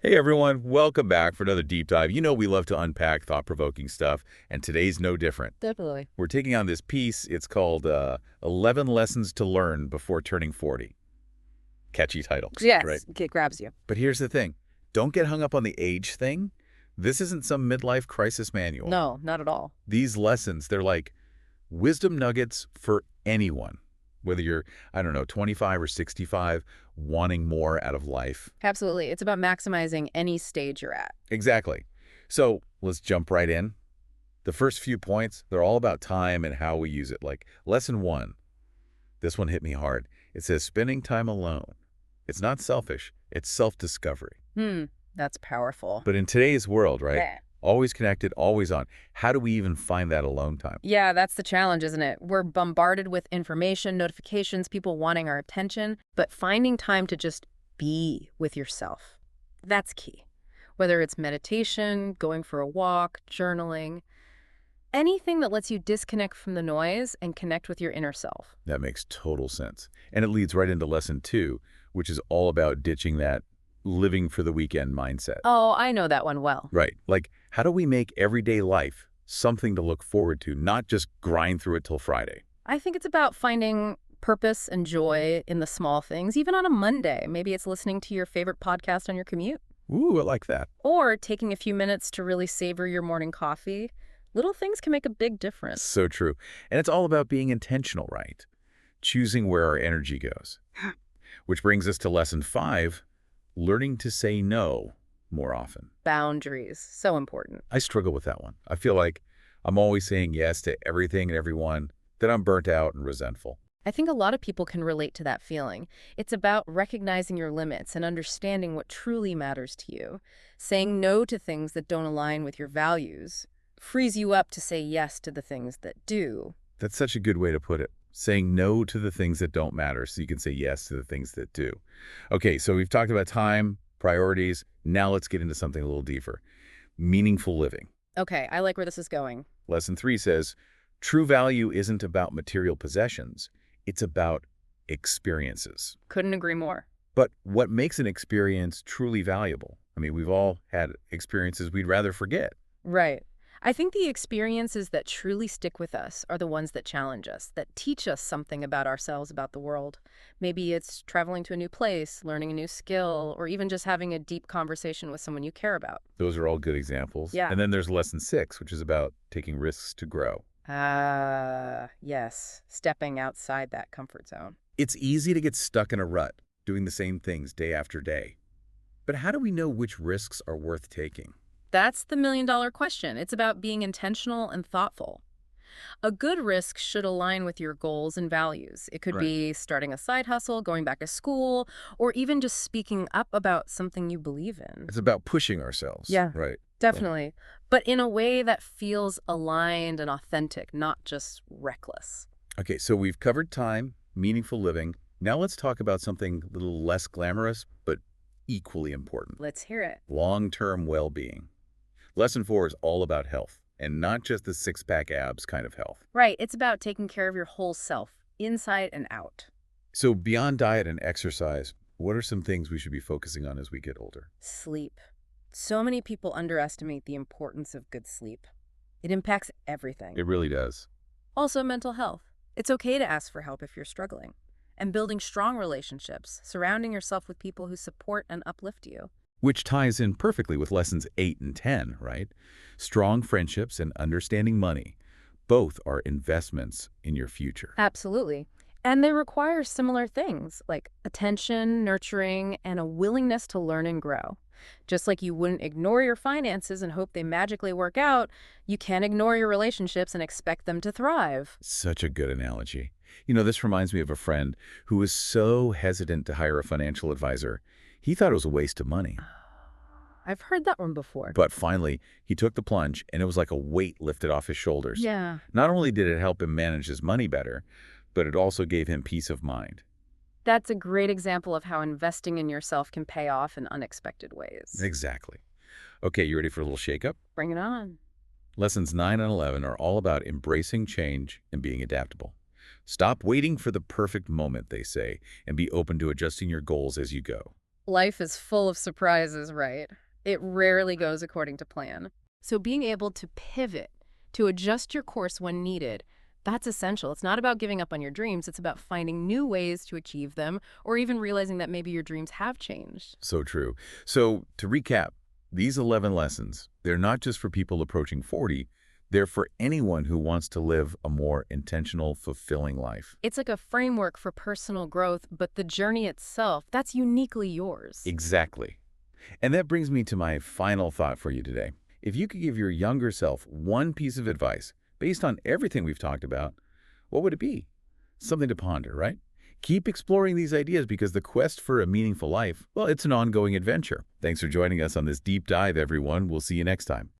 Hey everyone, welcome back for another deep dive. You know we love to unpack thought-provoking stuff, and today's no different. Definitely. We're taking on this piece. It's called 11 Lessons to Learn Before Turning 40. Catchy title, right? Yes, it grabs you. But here's the thing. Don't get hung up on the age thing. This isn't some midlife crisis manual. No, not at all. These lessons, they're like wisdom nuggets for anyone. Whether you're, I don't know, 25 or 65, wanting more out of life. Absolutely. It's about maximizing any stage you're at. Exactly. So let's jump right in. The first few points, they're all about time and how we use it. Like lesson 1, this one hit me hard. It says spending time alone. It's not selfish, it's self-discovery. That's powerful. But in today's world, right? Yeah. Always connected, always on. How do we even find that alone time? Yeah, that's the challenge, isn't it? We're bombarded with information, notifications, people wanting our attention, but finding time to just be with yourself. That's key. Whether it's meditation, going for a walk, journaling, anything that lets you disconnect from the noise and connect with your inner self. That makes total sense. And it leads right into lesson 2, which is all about ditching that living for the weekend mindset. Oh, I know that one well. Right. Like, how do we make everyday life something to look forward to, not just grind through it till Friday? I think it's about finding purpose and joy in the small things, even on a Monday. Maybe it's listening to your favorite podcast on your commute. Ooh, I like that. Or taking a few minutes to really savor your morning coffee. Little things can make a big difference. So true. And it's all about being intentional, right? Choosing where our energy goes. Which brings us to lesson 5, learning to say no more often. Boundaries, so important. I struggle with that one. I feel like I'm always saying yes to everything and everyone, that I'm burnt out and resentful. I think a lot of people can relate to that feeling. It's about recognizing your limits and understanding what truly matters to you. Saying no to things that don't align with your values frees you up to say yes to the things that do. That's such a good way to put it. Saying no to the things that don't matter so you can say yes to the things that do. Okay, so we've talked about time, priorities. Now let's get into something a little deeper. Meaningful living. Okay, I like where this is going. Lesson 3 says, true value isn't about material possessions. It's about experiences. Couldn't agree more. But what makes an experience truly valuable? I mean, we've all had experiences we'd rather forget. Right. I think the experiences that truly stick with us are the ones that challenge us, that teach us something about ourselves, about the world. Maybe it's traveling to a new place, learning a new skill, or even just having a deep conversation with someone you care about. Those are all good examples. Yeah. And then there's lesson 6, which is about taking risks to grow. Yes, stepping outside that comfort zone. It's easy to get stuck in a rut, doing the same things day after day. But how do we know which risks are worth taking? That's the million-dollar question. It's about being intentional and thoughtful. A good risk should align with your goals and values. It could Right. be starting a side hustle, going back to school, or even just speaking up about something you believe in. It's about pushing ourselves. Yeah. Right. Definitely. But in a way that feels aligned and authentic, not just reckless. Okay, so we've covered time, meaningful living. Now let's talk about something a little less glamorous, but equally important. Let's hear it. Long-term well-being. Lesson 4 is all about health, and not just the six-pack abs kind of health. Right. It's about taking care of your whole self, inside and out. So beyond diet and exercise, what are some things we should be focusing on as we get older? Sleep. So many people underestimate the importance of good sleep. It impacts everything. It really does. Also, mental health. It's okay to ask for help if you're struggling. And building strong relationships, surrounding yourself with people who support and uplift you. Which ties in perfectly with lessons 8 and 10, right? Strong friendships and understanding money. Both are investments in your future. Absolutely. And they require similar things like attention, nurturing, and a willingness to learn and grow. Just like you wouldn't ignore your finances and hope they magically work out, you can't ignore your relationships and expect them to thrive. Such a good analogy. You know, this reminds me of a friend who was so hesitant to hire a financial advisor. He thought it was a waste of money. I've heard that one before. But finally, he took the plunge, and it was like a weight lifted off his shoulders. Yeah. Not only did it help him manage his money better, but it also gave him peace of mind. That's a great example of how investing in yourself can pay off in unexpected ways. Exactly. Okay, you ready for a little shakeup? Bring it on. Lessons 9 and 11 are all about embracing change and being adaptable. Stop waiting for the perfect moment, they say, and be open to adjusting your goals as you go. Life is full of surprises, right? It rarely goes according to plan. So being able to pivot, to adjust your course when needed, that's essential. It's not about giving up on your dreams. It's about finding new ways to achieve them, or even realizing that maybe your dreams have changed. So true. So to recap, these 11 lessons, they're not just for people approaching 40, they're for anyone who wants to live a more intentional, fulfilling life. It's like a framework for personal growth, but the journey itself, that's uniquely yours. Exactly. And that brings me to my final thought for you today. If you could give your younger self one piece of advice based on everything we've talked about, what would it be? Something to ponder, right? Keep exploring these ideas because the quest for a meaningful life, well, it's an ongoing adventure. Thanks for joining us on this deep dive, everyone. We'll see you next time.